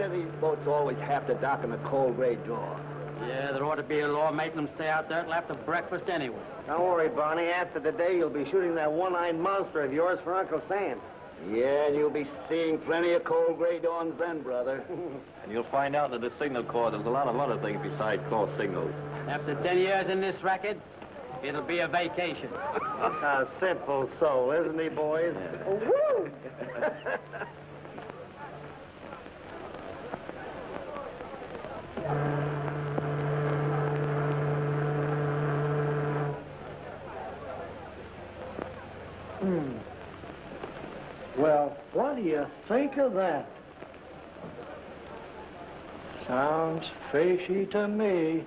do these boats always have to dock in the cold gray draw? Yeah, there ought to be a law making them stay out there till after breakfast anyway. Don't worry, Barney. After the day, you'll be shooting that one-eyed monster of yours for Uncle Sam. Yeah, and you'll be seeing plenty of cold gray dawns then, brother. And you'll find out that the signal corps there's a lot of other things besides call signals. After 10 years in this racket, it'll be a vacation. A simple soul, isn't he, boys? Yeah. Oh, woo! Well, what do you think of that? Sounds fishy to me.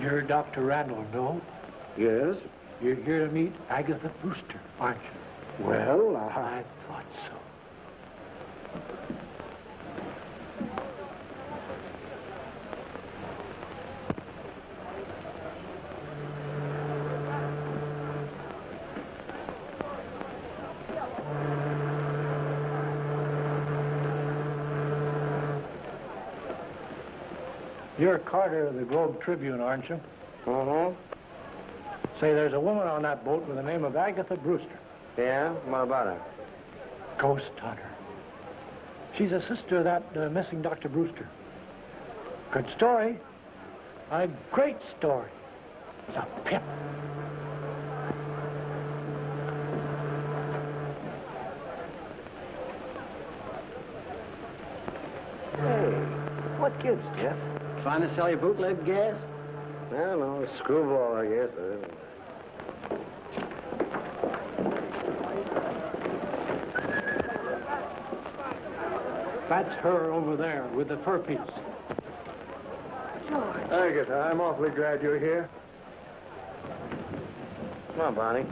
You're Dr. Randall, no? Yes? You're here to meet Agatha Brewster, aren't you? Well, I thought so. You're Carter of the Globe Tribune, aren't you? Mm-hmm. Say, there's a woman on that boat with the name of Agatha Brewster. Yeah? What about her? Ghost hunter. She's a sister of that missing Dr. Brewster. Good story. A great story. It's a pip. Hey, what gives, Jeff? Trying to sell you bootleg gas? I don't know, a screwball, I guess. That's her over there with the fur piece. George. Agatha, I'm awfully glad you're here. Come on, Barney.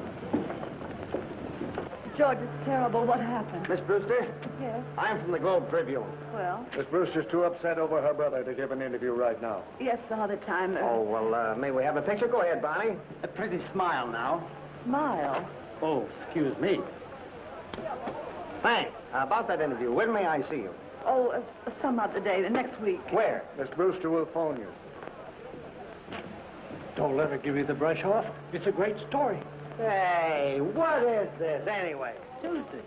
George, it's terrible. What happened? Miss Brewster, Yes. I'm from the Globe Tribune. Well, Miss Brewster's too upset over her brother to give an interview right now. yes, all the time. Oh, well, may we have a picture? Go ahead, Barney. A pretty smile now. Smile. Oh, excuse me. Thanks. About that interview, when may I see you? Oh, some other day, the next week. Where? Miss Brewster will phone you. Don't let her give you the brush off. It's a great story. Hey, what is this, anyway? Tuesday.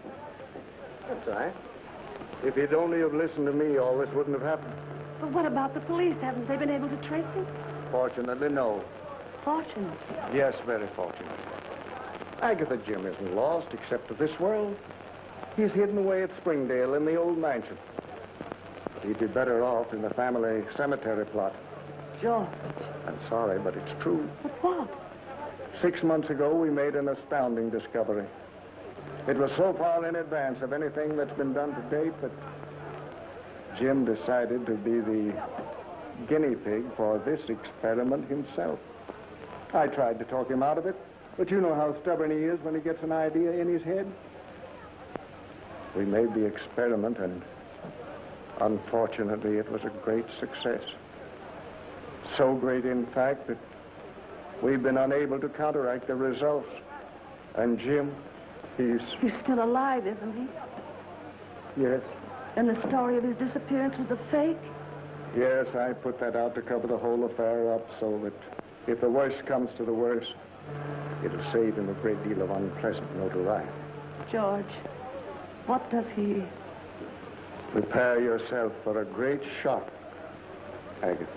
That's all right. If he'd only have listened to me, all this wouldn't have happened. But what about the police? Haven't they been able to trace him? Fortunately, no. Fortunate. Yes, very fortunate. Agatha Jim isn't lost, except to this world. He's hidden away at Springdale in the old mansion. But he'd be better off in the family cemetery plot. George. I'm sorry, but it's true. But what? 6 months ago, we made an astounding discovery. It was so far in advance of anything that's been done to date that Jim decided to be the guinea pig for this experiment himself. I tried to talk him out of it, but you know how stubborn he is when he gets an idea in his head. We made the experiment, and unfortunately, it was a great success. So great, in fact, that we've been unable to counteract the results. And Jim, he's still alive, isn't he? Yes. And the story of his disappearance was a fake? Yes, I put that out to cover the whole affair up so that if the worst comes to the worst, it'll save him a great deal of unpleasant notoriety. George, what does he... Prepare yourself for a great shock, Agatha.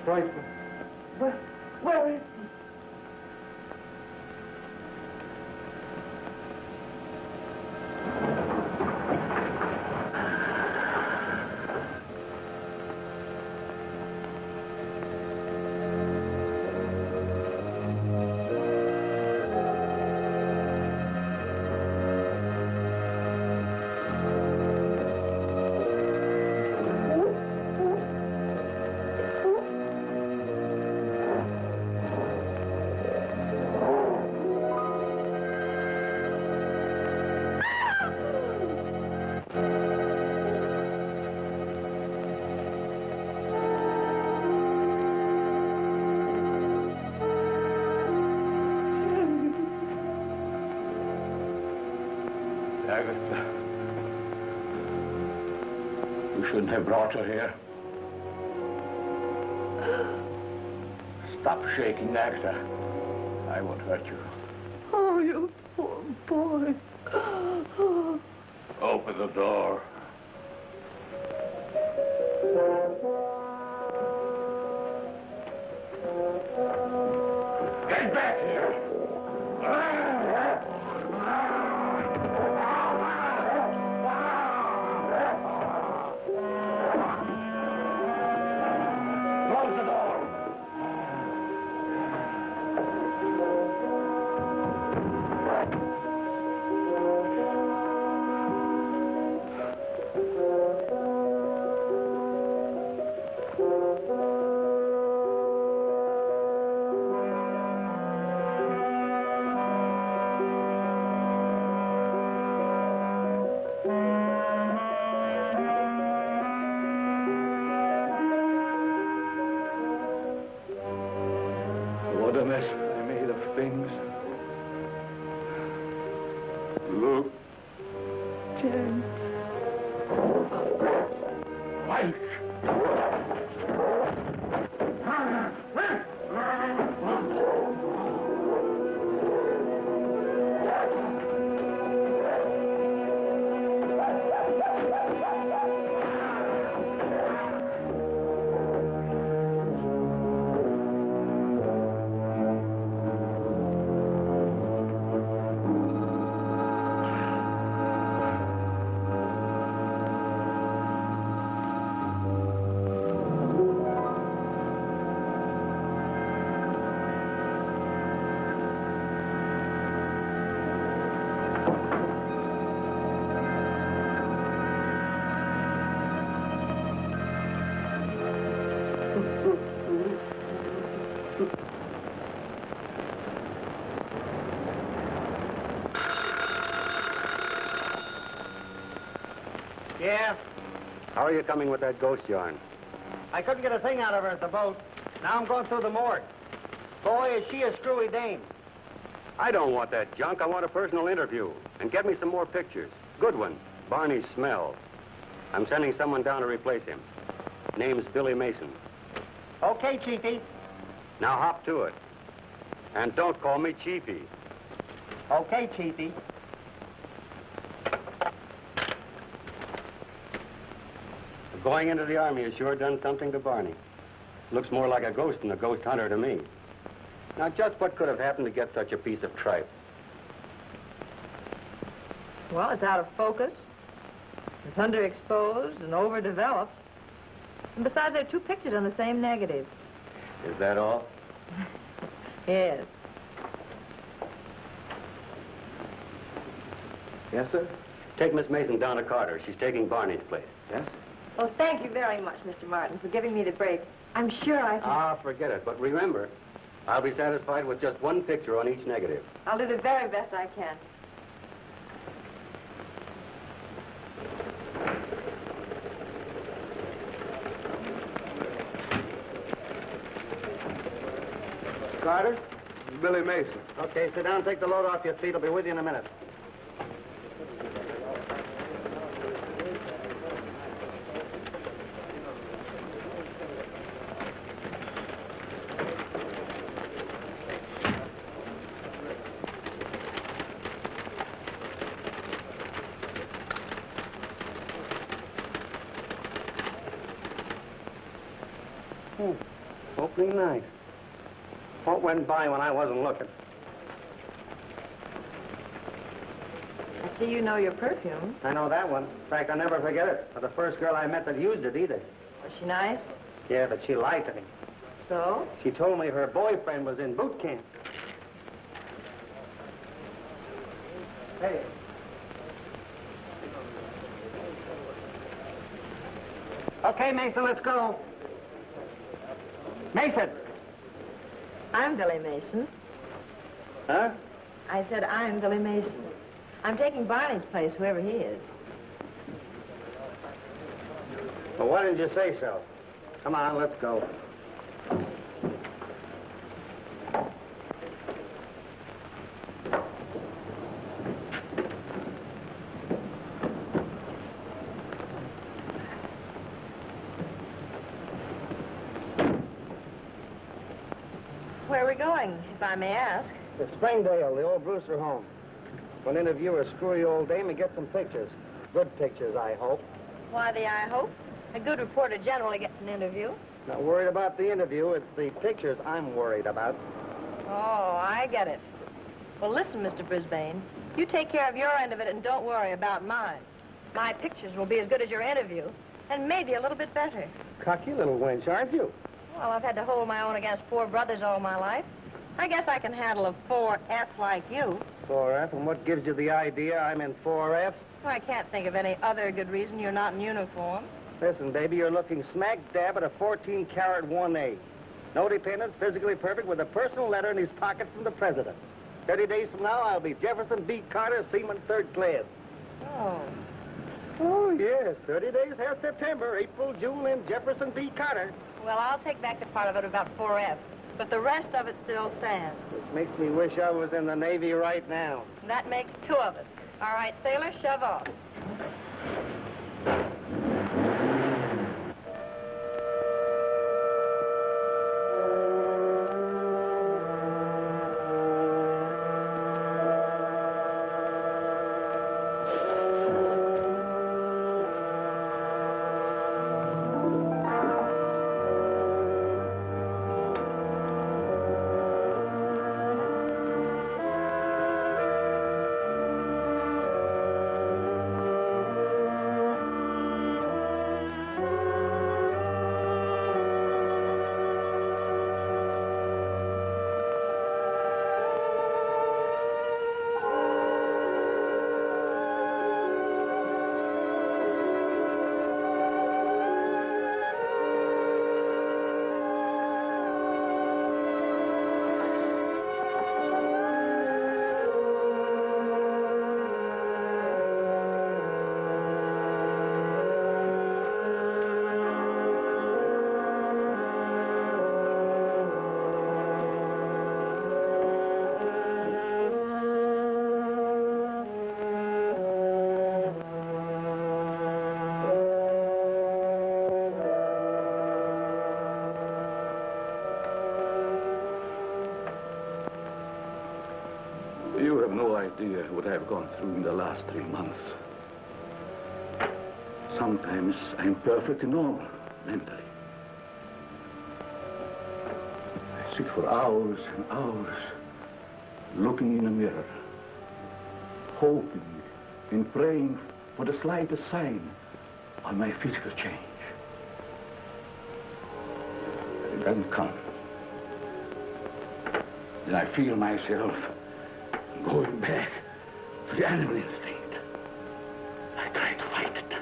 stripe. Where is he? Agatha, you shouldn't have brought her here. Stop shaking, Agatha. I won't hurt you. Oh, you poor boy. Open the door. Get back here! Close the door! What a mess I made of things. Look. James. Mike! Yeah? How are you coming with that ghost yarn? I couldn't get a thing out of her at the boat. Now I'm going through the morgue. Boy, is she a screwy dame. I don't want that junk. I want a personal interview. And get me some more pictures. Good one. Barney's smell. I'm sending someone down to replace him. Name's Billy Mason. Okay, Chiefy. Now hop to it. And don't call me Chiefy. Okay, Chiefy. Going into the Army has sure done something to Barney. Looks more like a ghost than a ghost hunter to me. Now, just what could have happened to get such a piece of tripe? Well, it's out of focus. It's underexposed and overdeveloped. And besides, there are two pictures on the same negative. Is that all? Yes. Yes, sir? Take Miss Mason down to Carter. She's taking Barney's place. Yes? Well, thank you very much, Mr. Martin, for giving me the break. I'm sure I can... Ah, forget it. But remember, I'll be satisfied with just one picture on each negative. I'll do the very best I can. Carter? Billy Mason. Okay, sit down, take the load off your feet. I'll be with you in a minute. Awfully nice. What went by when I wasn't looking? I see you know your perfume. I know that one. In fact, I'll never forget it. For the first girl I met that used it either. Was she nice? Yeah, but she lied to me. So? She told me her boyfriend was in boot camp. Hey. Okay, Mason, let's go. Mason! I'm Billy Mason. Huh? I said I'm Billy Mason. I'm taking Barney's place, whoever he is. Well, why didn't you say so? Come on, let's go. Where are we going, if I may ask? To Springdale, the old Brewster home. We'll interview a screwy old dame and get some pictures. Good pictures, I hope. Why the I hope? A good reporter generally gets an interview. Not worried about the interview. It's the pictures I'm worried about. Oh, I get it. Well, listen, Mr. Brisbane. You take care of your end of it and don't worry about mine. My pictures will be as good as your interview, and maybe a little bit better. Cocky little wench, aren't you? Well, I've had to hold my own against four brothers all my life. I guess I can handle a 4F like you. 4F, and what gives you the idea I'm in 4F? Well, I can't think of any other good reason you're not in uniform. Listen, baby, you're looking smack dab at a 14-carat 1A. No dependent, physically perfect, with a personal letter in his pocket from the president. 30 days from now, I'll be Jefferson B. Carter, Seaman, 3rd class. Oh. Oh, yes. 30 days have September, April, June, and Jefferson B. Carter. Well, I'll take back the part of it about 4F, but the rest of it still stands. Which makes me wish I was in the Navy right now. That makes two of us. All right, sailor, shove off. You have no idea what I've gone through in the last 3 months. Sometimes I'm perfectly normal, mentally. I sit for hours and hours, looking in a mirror, hoping and praying for the slightest sign on my physical change. But it doesn't come. Then I feel myself going back to the animal instinct. I try to fight it.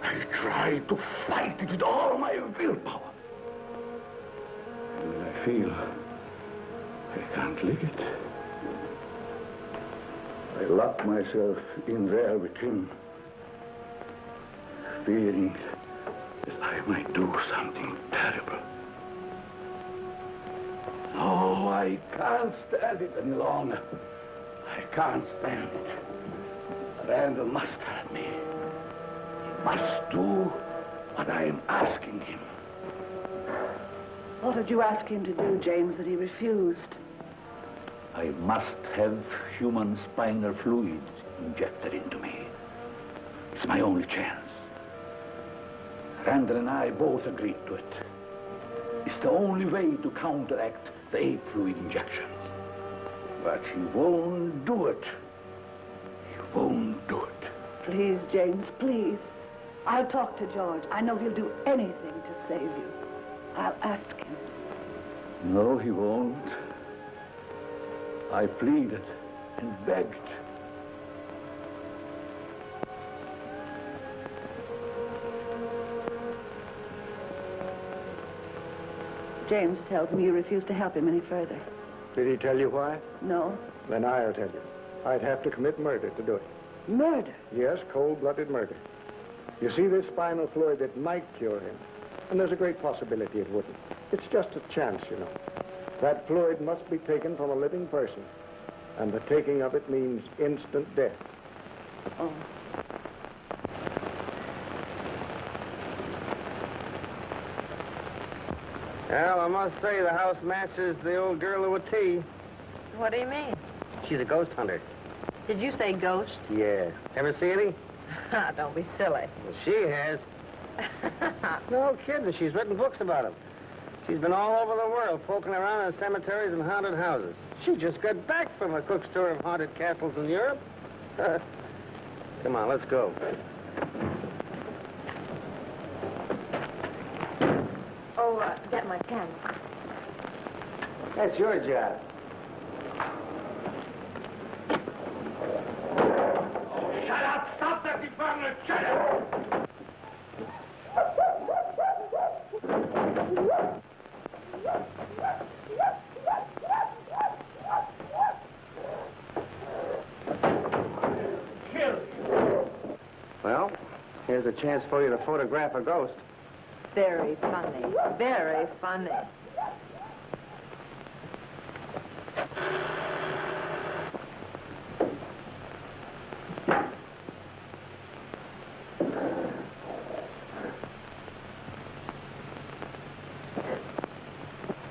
I try to fight it with all my willpower. And when I feel I can't lick it, I lock myself in there with him, fearing that I might do something terrible. Oh, I can't stand it any longer. I can't stand it. Randall must help me. He must do what I am asking him. What did you ask him to do, James, that he refused? I must have human spinal fluid injected into me. It's my only chance. Randall and I both agreed to it. It's the only way to counteract the ape fluid injections. But he won't do it. He won't do it. Please, James, please. I'll talk to George. I know he'll do anything to save you. I'll ask him. No, he won't. I pleaded and begged. James tells me you refuse to help him any further. Did he tell you why? No? Then I'll tell you. I'd have to commit murder to do it. Murder? Yes, cold-blooded murder. You see, this spinal fluid, it might cure him. And there's a great possibility it wouldn't. It's just a chance, you know. That fluid must be taken from a living person. And the taking of it means instant death. Oh. Well, I must say the house matches the old girl to a T. What do you mean? She's a ghost hunter. Did you say ghost? Yeah. Ever see any? Don't be silly. Well, she has. No kidding. She's written books about them. She's been all over the world, poking around in cemeteries and haunted houses. She just got back from a cook's tour of haunted castles in Europe. Come on, let's go. Oh, get my pen. That's your job. Shut up! Stop that department! Shut up! Well, here's a chance for you to photograph a ghost. Very funny. Very funny.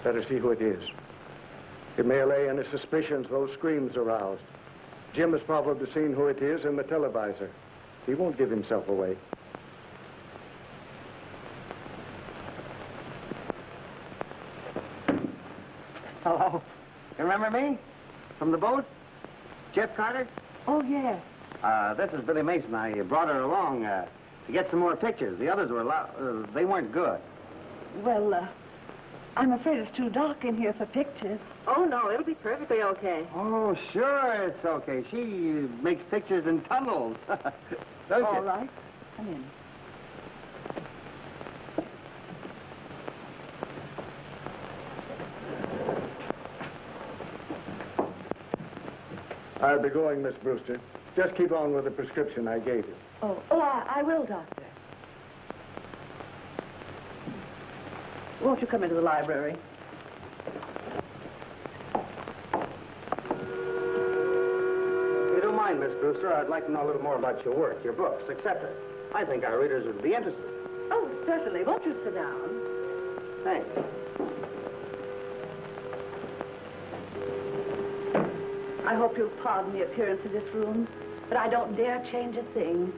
Better see who it is. It may allay any suspicions those screams aroused. Jim has probably seen who it is in the televisor. He won't give himself away. Hello. You remember me? From the boat? Jeff Carter? Oh, yes. This is Billy Mason. I brought her along to get some more pictures. The others were they weren't good. Well, I'm afraid it's too dark in here for pictures. Oh, no, it'll be perfectly okay. Oh, sure, it's okay. She makes pictures in tunnels. Don't All you? right. Come in. I'll be going, Miss Brewster. Just keep on with the prescription I gave you. I will, Doctor. Won't you come into the library? If you don't mind, Miss Brewster, I'd like to know a little more about your work, your books, etc. I think our readers would be interested. Oh, certainly. Won't you sit down? Thanks. I hope you'll pardon the appearance of this room, but I don't dare change a thing.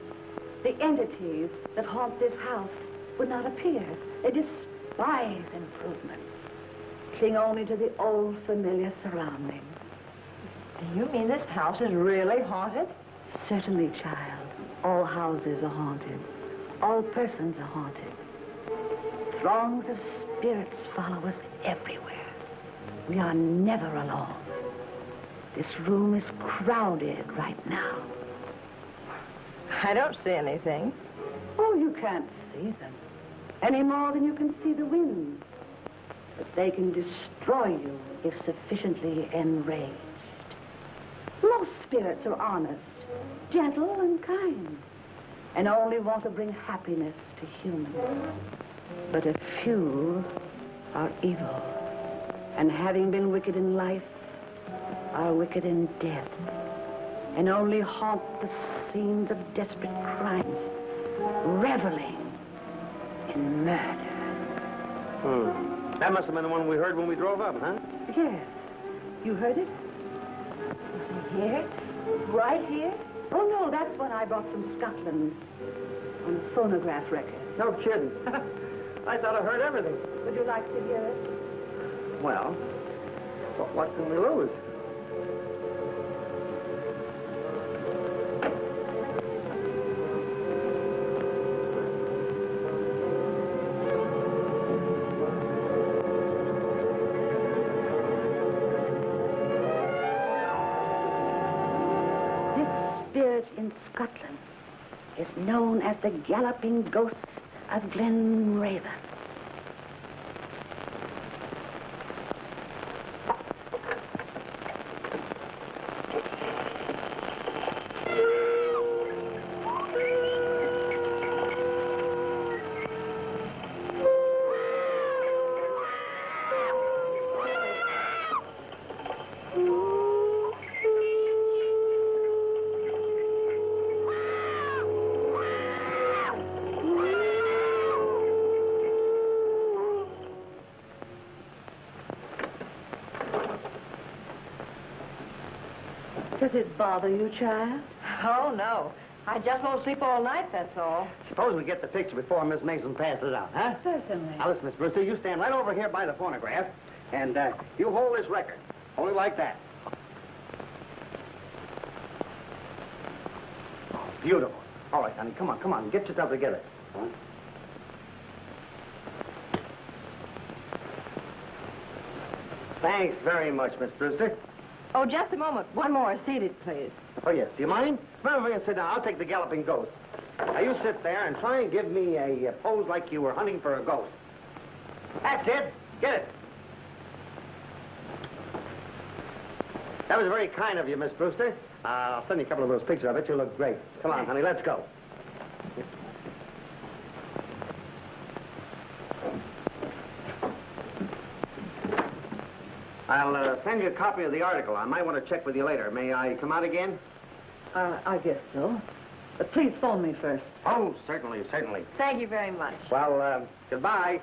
The entities that haunt this house would not appear. They despise improvement, cling only to the old familiar surroundings. Do you mean this house is really haunted? Certainly, child. All houses are haunted. All persons are haunted. Throngs of spirits follow us everywhere. We are never alone. This room is crowded right now. I don't see anything. Oh, you can't see them any more than you can see the wind. But they can destroy you if sufficiently enraged. Most spirits are honest, gentle, and kind, and only want to bring happiness to humans. But a few are evil, and having been wicked in life, are wicked in death, and only haunt the scenes of desperate crimes, reveling in murder. That must have been the one we heard when we drove up, huh? Yes. You heard it? Was it here? Right here? Oh, no, that's one I brought from Scotland on a phonograph record. No kidding. I thought I heard everything. Would you like to hear it? Well, what can we lose? Spirit in Scotland is known as the galloping ghost of Glenraven. Does it bother you, child? Oh, no. I just won't sleep all night, that's all. Suppose we get the picture before Miss Mason passes it out, huh? Certainly. Now, listen, Miss Brewster, you stand right over here by the phonograph, and you hold this record. Only like that. Oh, beautiful. All right, honey, come on. Get yourself together. Huh? Thanks very much, Miss Brewster. Oh, just a moment. One more. Seated, please. Oh, yes. Do you mind? Well, sit down. I'll take the galloping ghost. Now, you sit there and try and give me a pose like you were hunting for a ghost. That's it. Get it. That was very kind of you, Miss Brewster. I'll send you a couple of those pictures. I bet you look great. Come on, honey, let's go. I'll send you a copy of the article. I might want to check with you later. May I come out again? I guess so. But please phone me first. Oh, certainly. Thank you very much. Well, goodbye.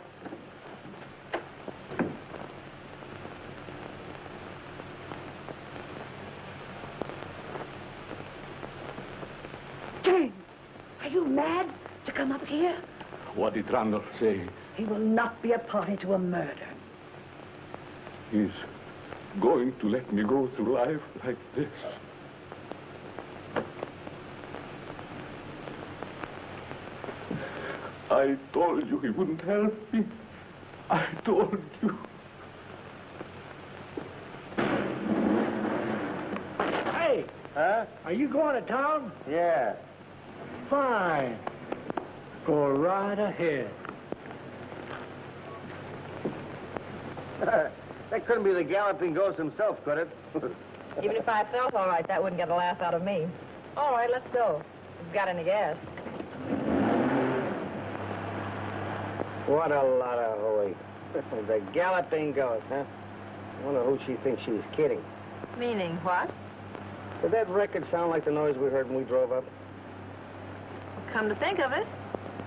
James, are you mad to come up here? What did Randall say? He will not be a party to a murder. He's going to let me go through life like this. I told you he wouldn't help me. I told you. Hey! Huh? Are you going to town? Yeah. Fine. Go right ahead. That couldn't be the galloping ghost himself, could it? Even if I felt all right, that wouldn't get a laugh out of me. All right, let's go. If you've got any gas. What a lot of hooey. The galloping ghost, huh? I wonder who she thinks she's kidding. Meaning what? Did that record sound like the noise we heard when we drove up? Come to think of it,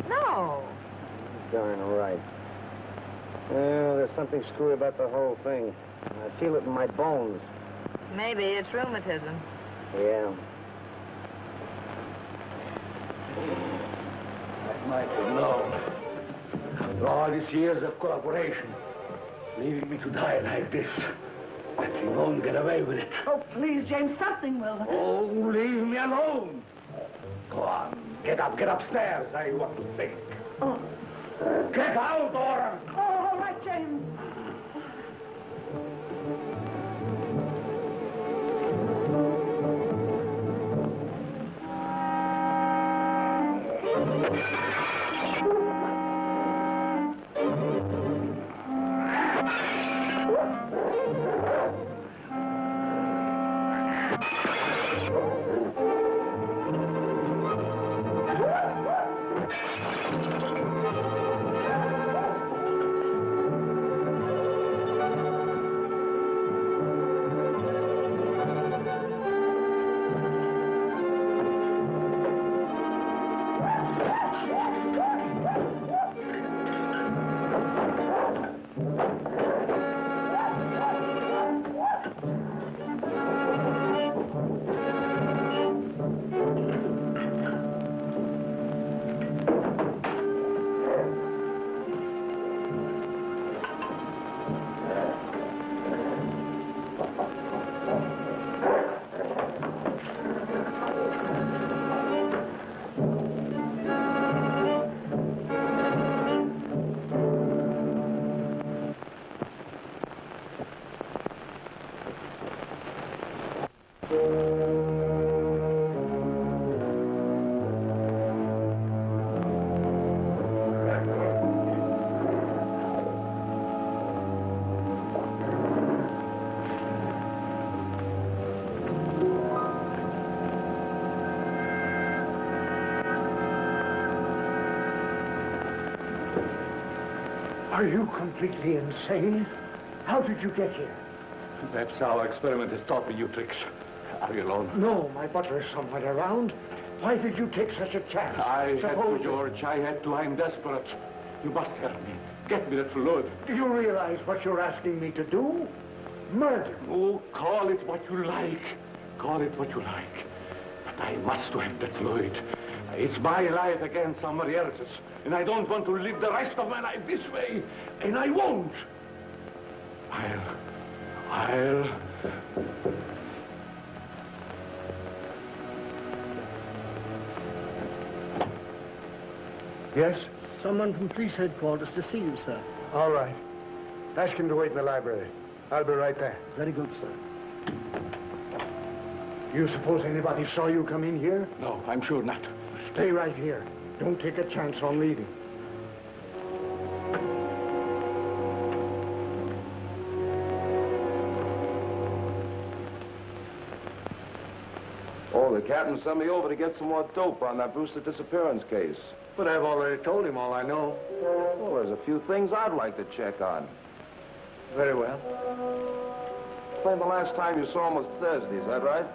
no. Darn right. Well, there's something screwy about the whole thing. I feel it in my bones. Maybe it's rheumatism. Yeah. I might have known. After all these years of cooperation, leaving me to die like this. But you won't get away with it. Oh, please, James, something will. Oh, leave me alone. Go on, get upstairs. I want to think. Oh. Get out, or... Oh, all right, James. Are you completely insane? How did you get here? Perhaps our experiment has taught me new tricks. Are you alone? No, my butler is somewhere around. Why did you take such a chance? I had to, George. I had to. I'm desperate. You must help me. Get me that fluid. Do you realize what you're asking me to do? Murder. Oh, call it what you like. Call it what you like. But I must have that fluid. It's my life against somebody else's. And I don't want to live the rest of my life this way. And I won't. I'll... Yes? Someone from police headquarters to see you, sir. All right. Ask him to wait in the library. I'll be right there. Very good, sir. Do you suppose anybody saw you come in here? No, I'm sure not. Stay right here. Don't take a chance on leaving. Oh, the captain sent me over to get some more dope on that Brewster disappearance case. But I've already told him all I know. Well, there's a few things I'd like to check on. Very well. Claim the last time you saw him was Thursday, is that right?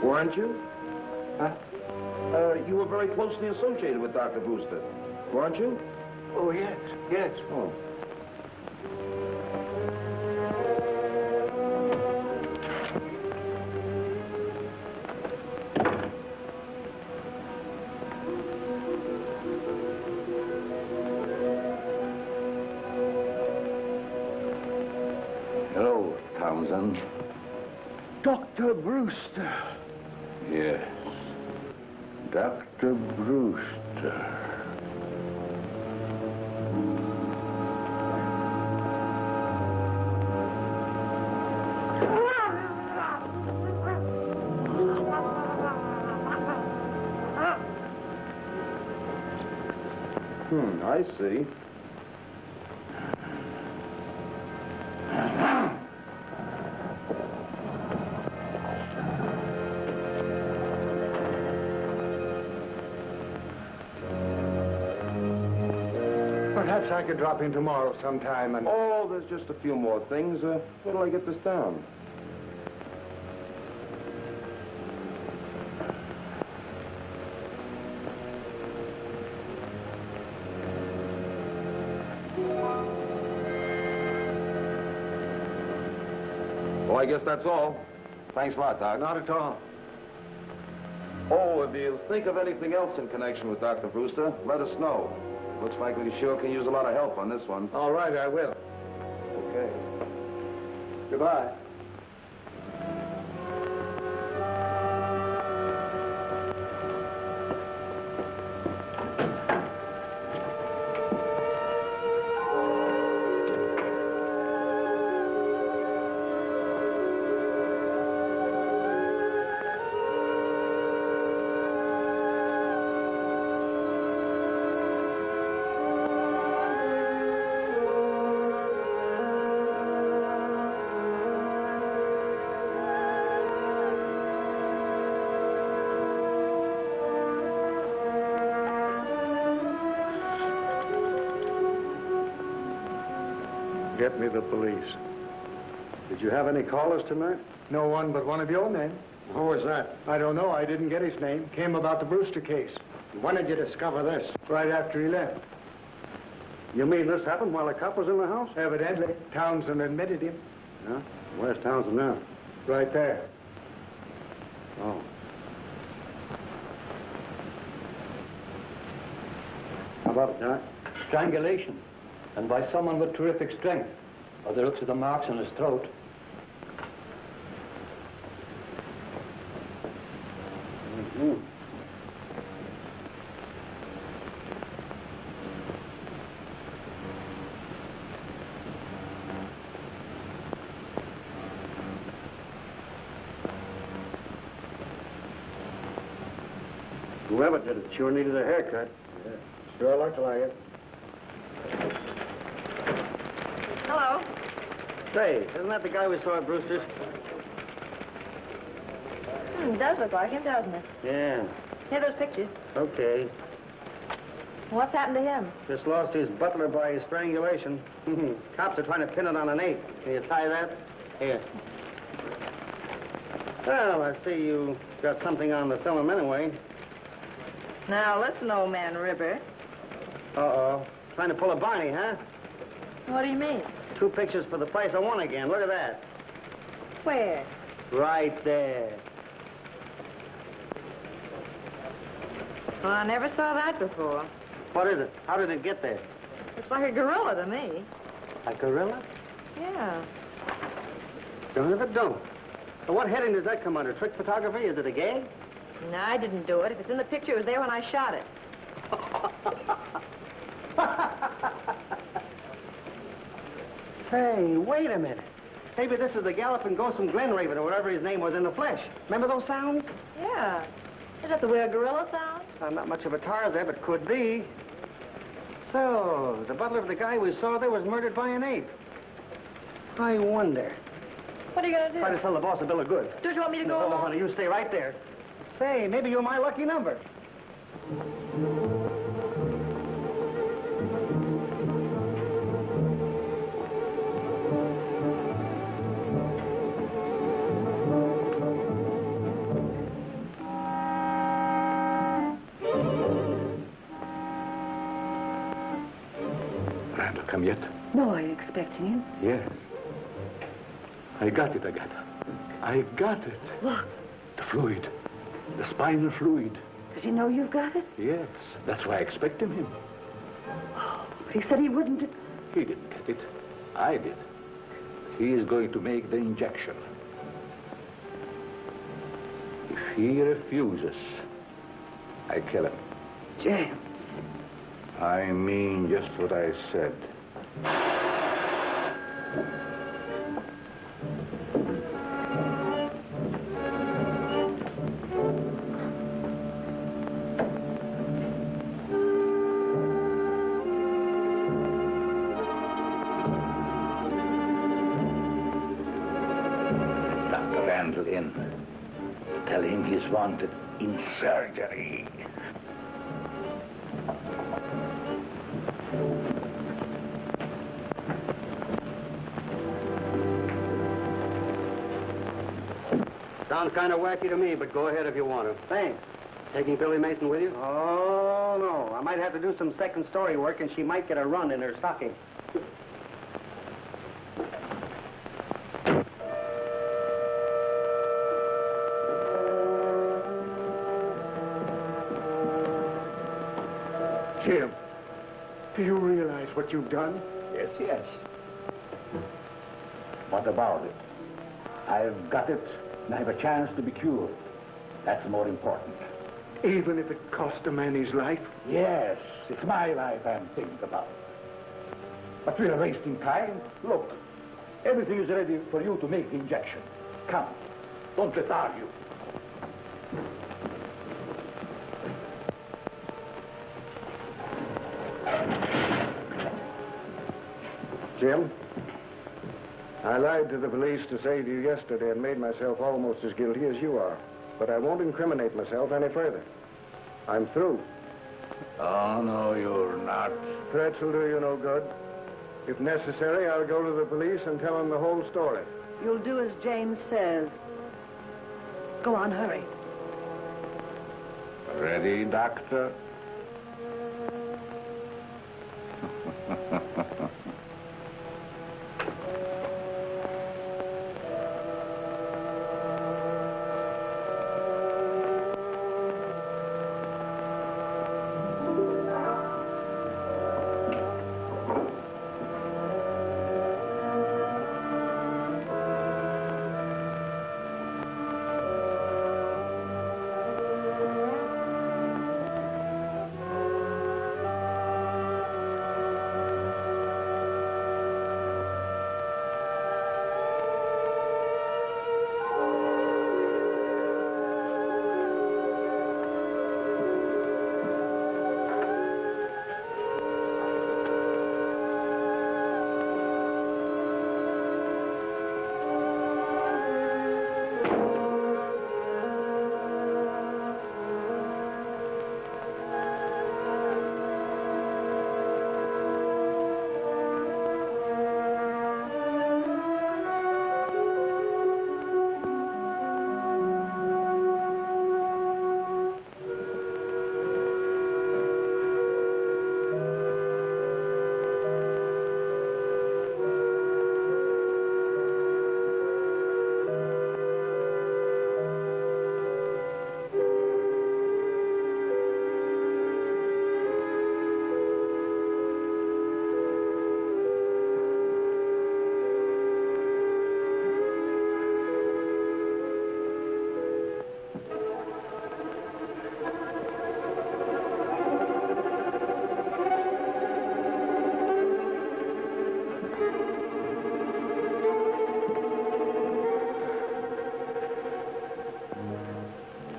Weren't you? Huh? You were very closely associated with Dr. Brewster, weren't you? Oh, yes, yes. Oh. Hello, Townsend. Dr. Brewster. Yes. Dr. Brewster. I see. Perhaps I could drop in tomorrow sometime and... Oh, there's just a few more things. What'll I get this down? Well, I guess that's all. Thanks a lot, Doc. Not at all. Oh, if you think of anything else in connection with Dr. Brewster, let us know. Looks like we sure can use a lot of help on this one. All right, I will. Okay. Goodbye. Get me the police. Did you have any callers tonight? No one but one of your men. Who was that? I don't know. I didn't get his name. Came about the Brewster case. When did you discover this? Right after he left. You mean this happened while the cop was in the house? Evidently. Townsend admitted him. Yeah? Where's Townsend now? Right there. Oh. How about it, Doc? Strangulation. And by someone with terrific strength. By the looks of the marks on his throat. Mm-hmm. Whoever did it sure needed a haircut. Yeah. Sure looked like it. Hello. Say, isn't that the guy we saw at Brewster's? It does look like him, doesn't it? Yeah. Here are those pictures. Okay. What's happened to him? Just lost his butler by strangulation. Cops are trying to pin it on an ape. Can you tie that? Here. Well, I see you got something on the film anyway. Now, listen, old man River. Uh-oh. Trying to pull a Barney, huh? What do you mean? 2 pictures for the price of 1 again. Look at that. Where? Right there. Well, I never saw that before. What is it? How did it get there? Looks like a gorilla to me. A gorilla? Yeah. Don't if it don't. Well, what heading does that come under? Trick photography? Is it a gag? No, I didn't do it. If it's in the picture, it was there when I shot it. Say, wait a minute. Maybe this is the galloping ghost from Glen Raven or whatever his name was in the flesh. Remember those sounds? Yeah. Is that the way a gorilla sounds? I'm not much of a Tarzan, but could be. So, the butler of the guy we saw there was murdered by an ape. I wonder. What are you going to do? Try to sell the boss a bill of goods. Don't you want me to go No, along? honey, you stay right there. Say, maybe you're my lucky number. Randall come yet? No, are you expecting him? Yes. I got it, Agatha. I got it. What? The fluid. The spinal fluid. Does he know you've got it? Yes. That's why I expected him. Oh, he said he wouldn't. He didn't get it. I did. He is going to make the injection. If he refuses, I kill him. James. I mean just what I said. Dr. Randall in. Tell him he's wanted in surgery. Sounds kind of wacky to me, but go ahead if you want to. Thanks. Taking Billy Mason with you? Oh, no. I might have to do some second story work, and she might get a run in her stocking. Jim, do you realize what you've done? Yes, yes. What about it? I've got it, and I have a chance to be cured. That's more important. Even if it cost a man his life? Yes, it's my life I'm thinking about. But we're wasting time. Look, everything is ready for you to make the injection. Come, don't let's argue. Jim, I lied to the police to save you yesterday and made myself almost as guilty as you are. But I won't incriminate myself any further. I'm through. Oh, no, you're not. Threats will do you no good. If necessary, I'll go to the police and tell them the whole story. You'll do as James says. Go on, hurry. Ready, doctor?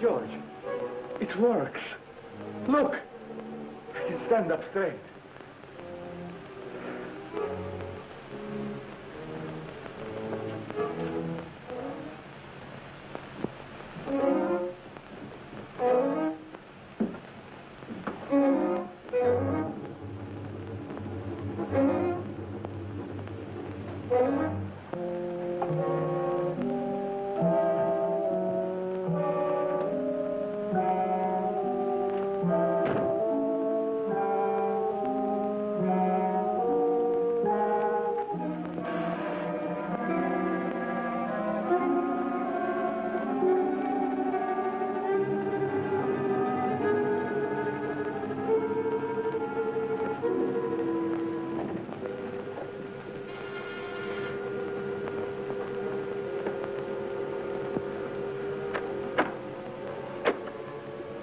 George, it works. Look, I can stand up straight.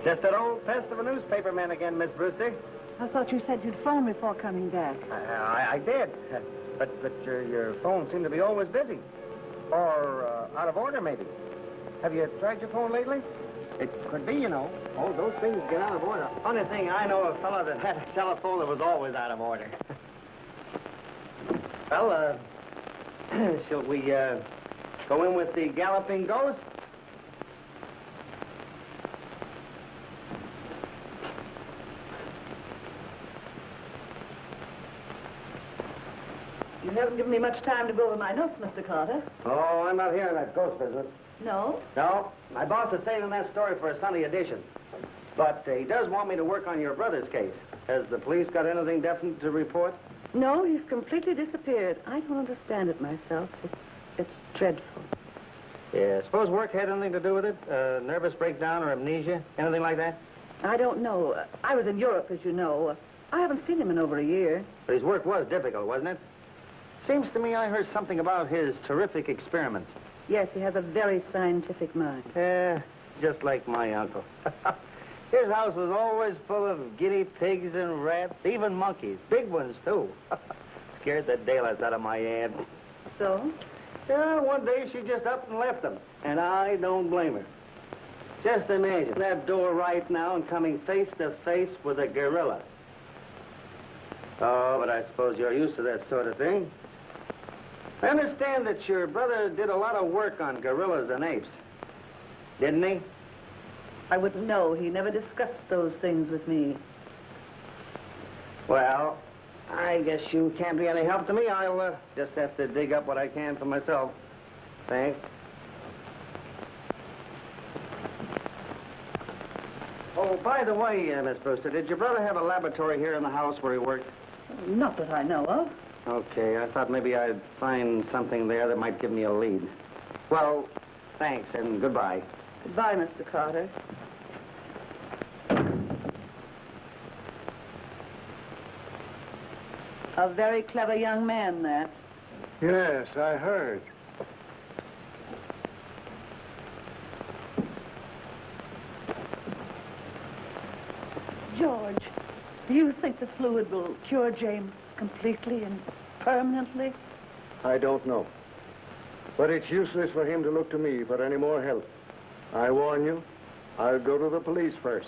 Just that old pest of a newspaper man again, Miss Brewster. I thought you said you'd phone before coming back. I did. But your phone seemed to be always busy. Or out of order, maybe. Have you tried your phone lately? It could be, you know. Oh, those things get out of order. Funny thing, I know a fellow that had a telephone that was always out of order. Well, shall we go in with the galloping ghost? You haven't given me much time to go over my notes, Mr. Carter. Oh, I'm not hearing that ghost business. No? No, my boss is saving that story for a Sunday edition. But he does want me to work on your brother's case. Has the police got anything definite to report? No, he's completely disappeared. I don't understand it myself. It's dreadful. Yeah, suppose work had anything to do with it? Nervous breakdown or amnesia? Anything like that? I don't know. I was in Europe, as you know. I haven't seen him in over a year. But his work was difficult, wasn't it? Seems to me I heard something about his terrific experiments. Yes, he has a very scientific mind. Yeah, just like my uncle. His house was always full of guinea pigs and rats, even monkeys. Big ones, too. Scared the daylights out of my aunt. So? Yeah, one day she just up and left them. And I don't blame her. Just imagine that door right now and coming face to face with a gorilla. Oh, but I suppose you're used to that sort of thing. I understand that your brother did a lot of work on gorillas and apes. Didn't he? I wouldn't know. He never discussed those things with me. Well, I guess you can't be any help to me. I'll just have to dig up what I can for myself. Thanks. Oh, by the way, Miss Brewster, did your brother have a laboratory here in the house where he worked? Not that I know of. Okay, I thought maybe I'd find something there that might give me a lead. Well, thanks and goodbye. Goodbye, Mr. Carter. A very clever young man, that. Yes, I heard. George, do you think the fluid will cure James completely and permanently? I don't know. But it's useless for him to look to me for any more help. I warn you, I'll go to the police first.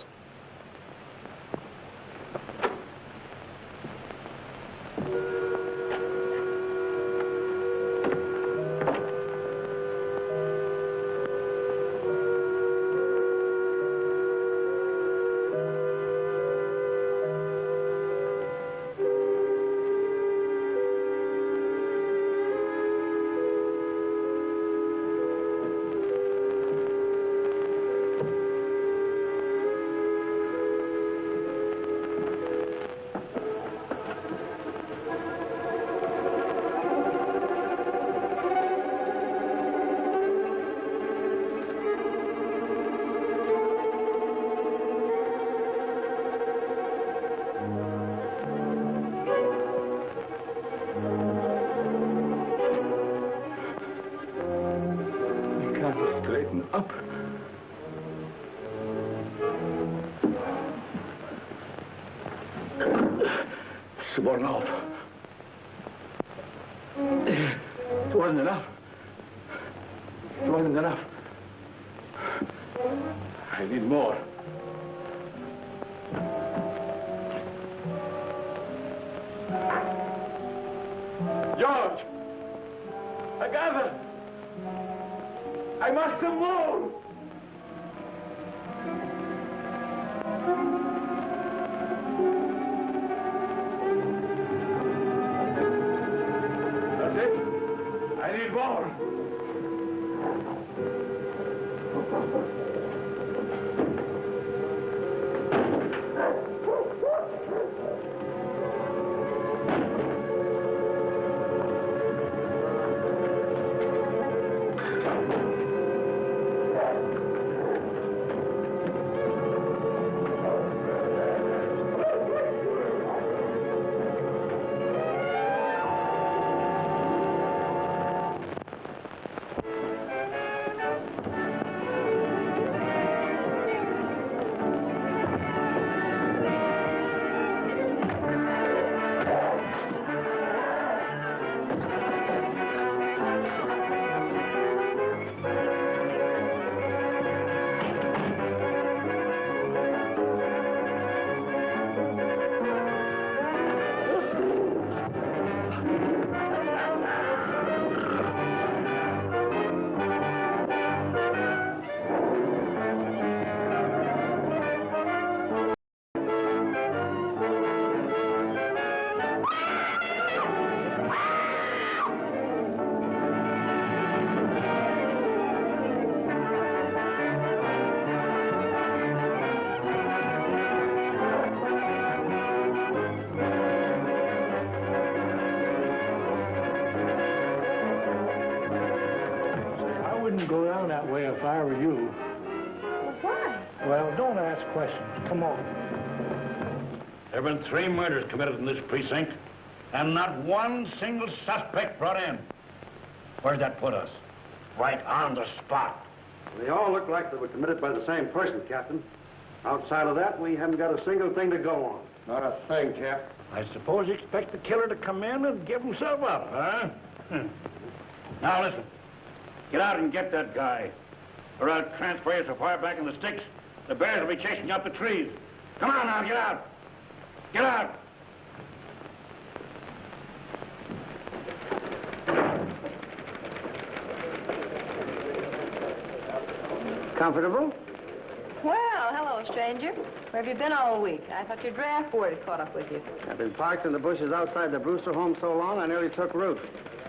Up. It wasn't enough. It wasn't enough. It wasn't enough. I need more. George! I got it! I must have moved! That's it. I need more. Go down that way if I were you. Well, why? Well, don't ask questions. Come on. There have been 3 murders committed in this precinct, and not one single suspect brought in. Where'd that put us? Right on the spot. They all look like they were committed by the same person, Captain. Outside of that, we haven't got a single thing to go on. Not a thing, Cap. I suppose you expect the killer to come in and give himself up, huh? Now, listen. Get out and get that guy, or I'll transfer you so far back in the sticks, the bears will be chasing you up the trees. Come on now, get out. Get out. Comfortable? Well, hello, stranger. Where have you been all week? I thought your draft board had caught up with you. I've been parked in the bushes outside the Brewster home so long, I nearly took root.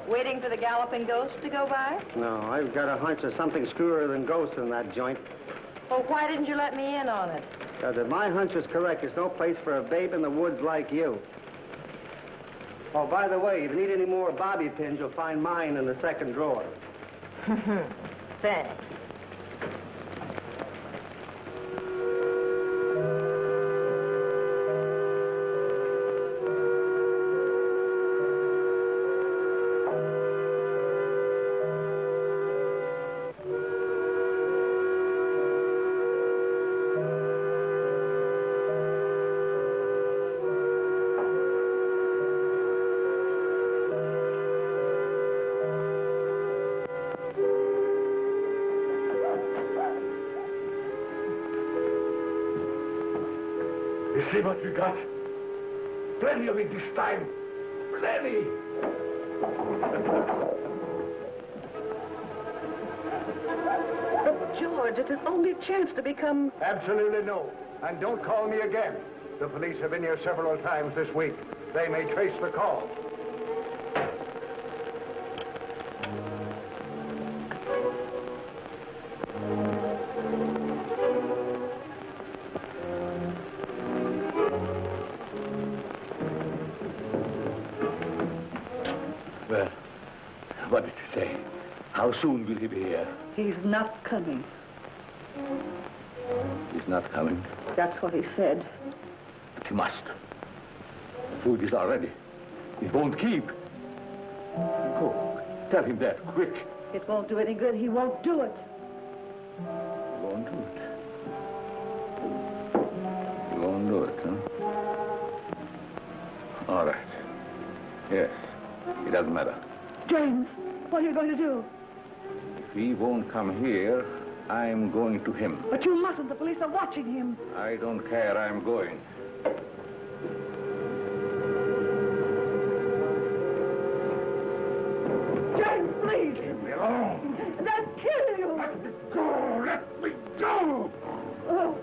Waiting for the galloping ghost to go by? No, I've got a hunch there's something screwier than ghosts in that joint. Well, why didn't you let me in on it? Because if my hunch is correct, there's no place for a babe in the woods like you. Oh, by the way, if you need any more bobby pins, you'll find mine in the second drawer. Thanks. You see what we got? Plenty of it this time. Plenty. But, George, it's his only chance to become... Absolutely no. And don't call me again. The police have been here several times this week. They may trace the call. Well, what did he say? How soon will he be here? He's not coming. He's not coming. That's what he said. But he must. The food is all ready. It won't keep. Go. Tell him that, quick. It won't do any good. He won't do it. He won't do it. He won't do it, huh? All right. Yes. It doesn't matter. James, what are you going to do? If he won't come here, I'm going to him. But you mustn't. The police are watching him. I don't care. I'm going. James, please. Leave me alone. They'll kill you. Let me go. Let me go. Oh.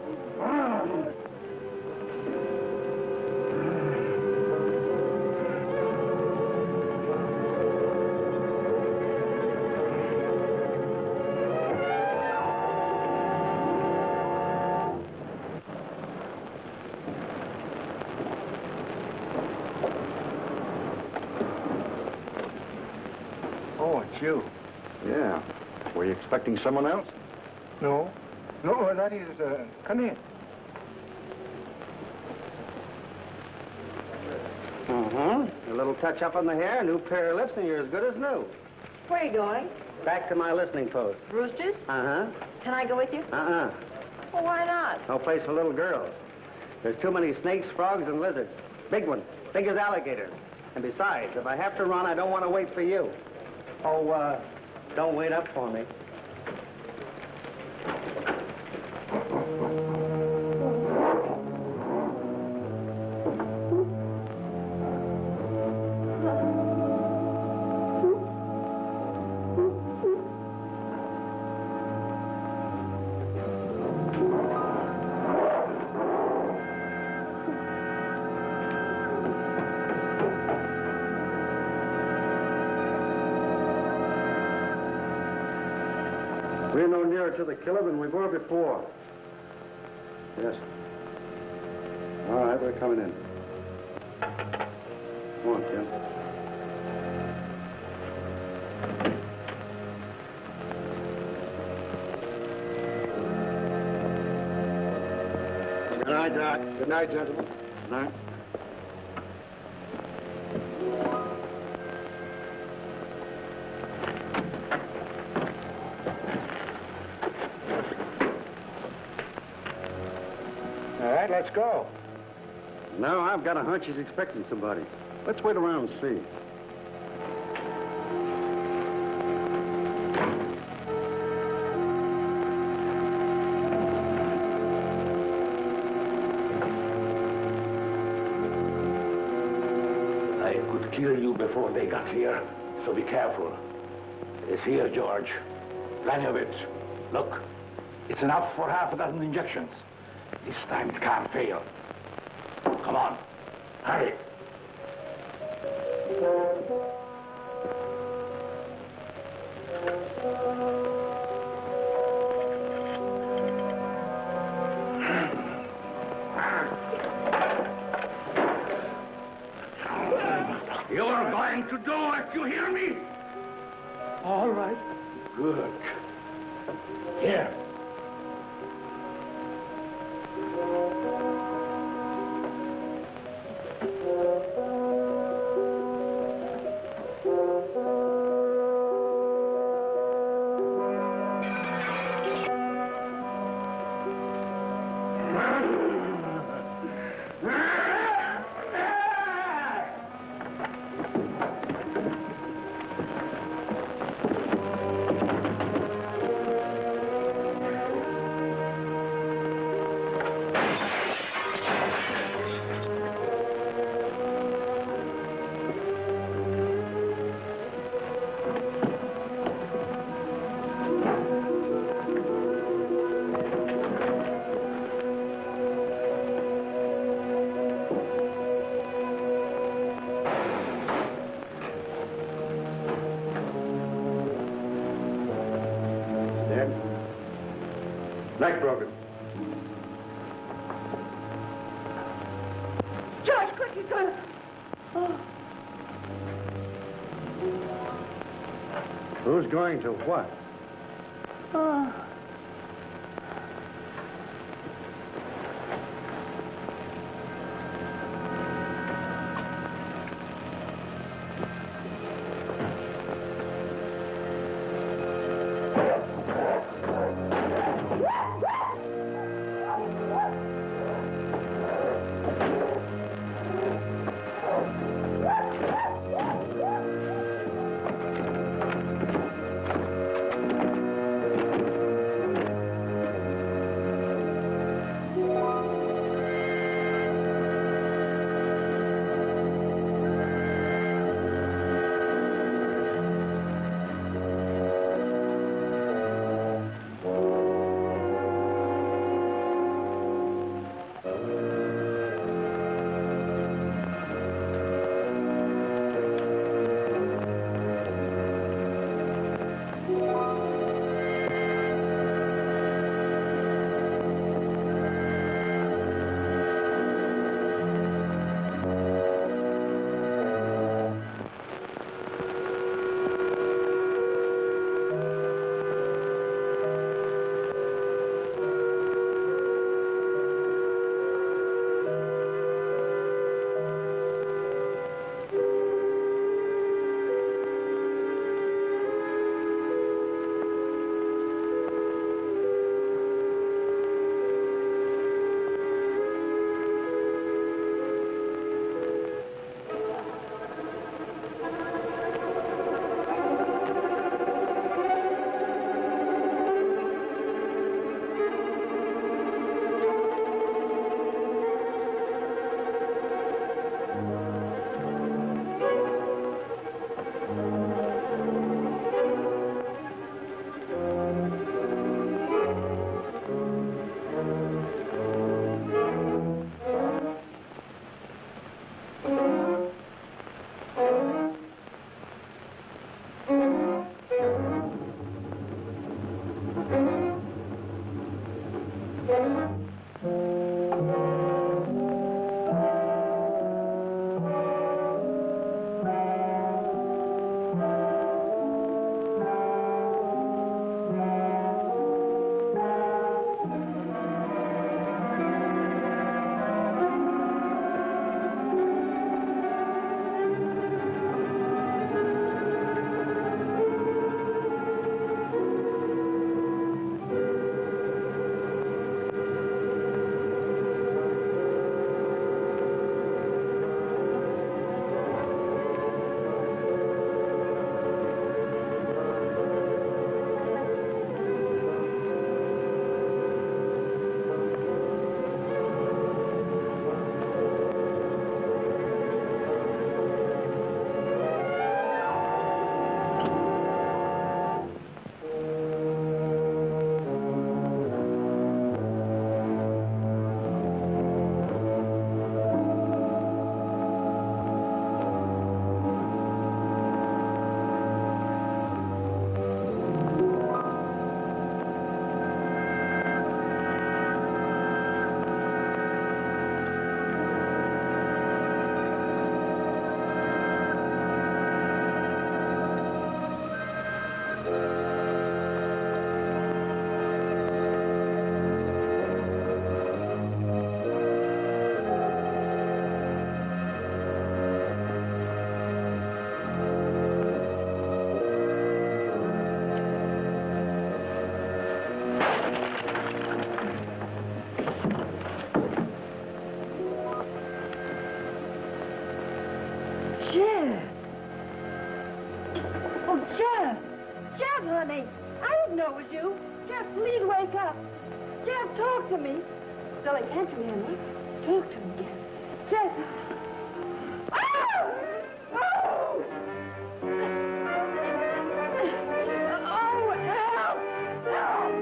Oh, it's you. Yeah. Were you expecting someone else? No. No, that is, come in. Mm-hmm. A little touch-up on the hair, a new pair of lips, and you're as good as new. Where are you going? Back to my listening post. Roosters? Uh-huh. Can I go with you? Uh-uh. Well, why not? No place for little girls. There's too many snakes, frogs, and lizards. Big ones. Big as alligators. And besides, if I have to run, I don't want to wait for you. Oh, don't wait up for me. We're no nearer to the killer than we were before. Yes. All right, we're coming in. Come on, Jim. Good night, Doc. Good night, gentlemen. Good night. All right, let's go. No, I've got a hunch he's expecting somebody. Let's wait around and see. I could kill you before they got here, so be careful. It's here, George. Plenty of it. Look, it's enough for half a dozen injections. This time it can't fail. Come on, hurry. You're going to do it, you hear me? All right. Good. Here. Neck broken. George, quick, he's going to... Oh. Who's going to what? Oh. honey. I didn't know it was you. Jeff, please wake up. Jeff, talk to me. Billy, can't you hear me? Talk to me, Jeff. Jeff. Oh! Oh! Oh, help! Help!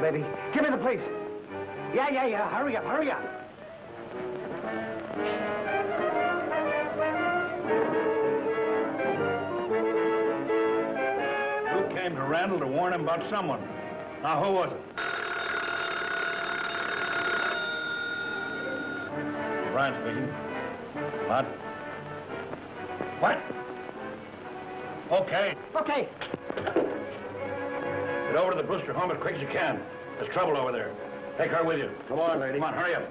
Baby. Give me the police. Yeah. Hurry up. You came to Randall to warn him about someone. Now, who was it? Brian speaking. What? What? Okay. Okay. Get over to the Brewster home as quick as you can. There's trouble over there. Take her with you. Come on, lady. Come on, hurry up.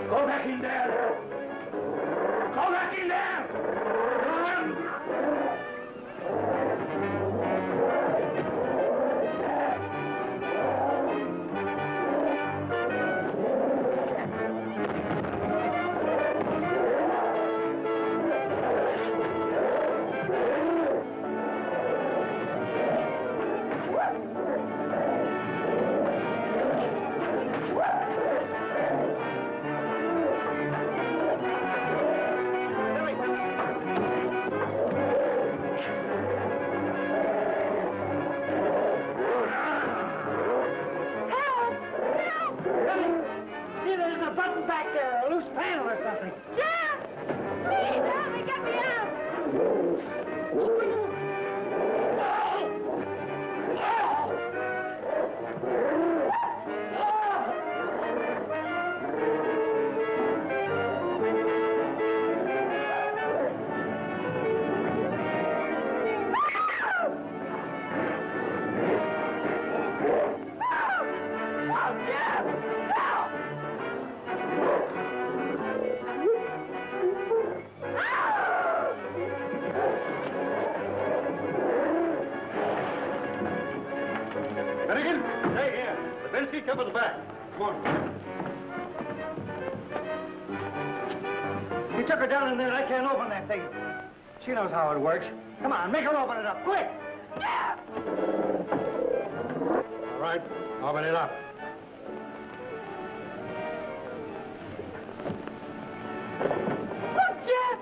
Go back in there! Go back in there! Run! Come at the back. Come on. took her down in there and I can't open that thing. She knows how it works. Come on, make her open it up, quick! All right, open it up. Look, Jeff!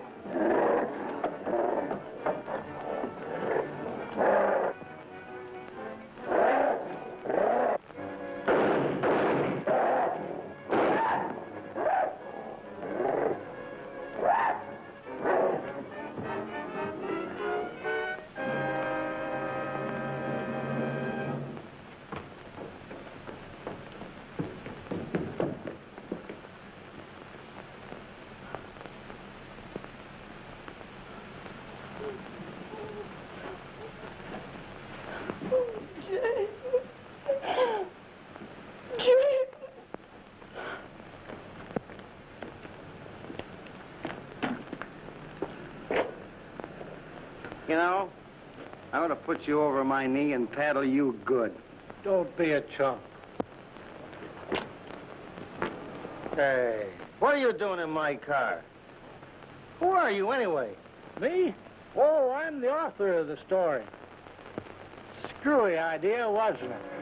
You know, I ought to put you over my knee and paddle you good. Don't be a chump. Hey, what are you doing in my car? Who are you, anyway? Me? Oh, I'm the author of the story. Screwy idea, wasn't it?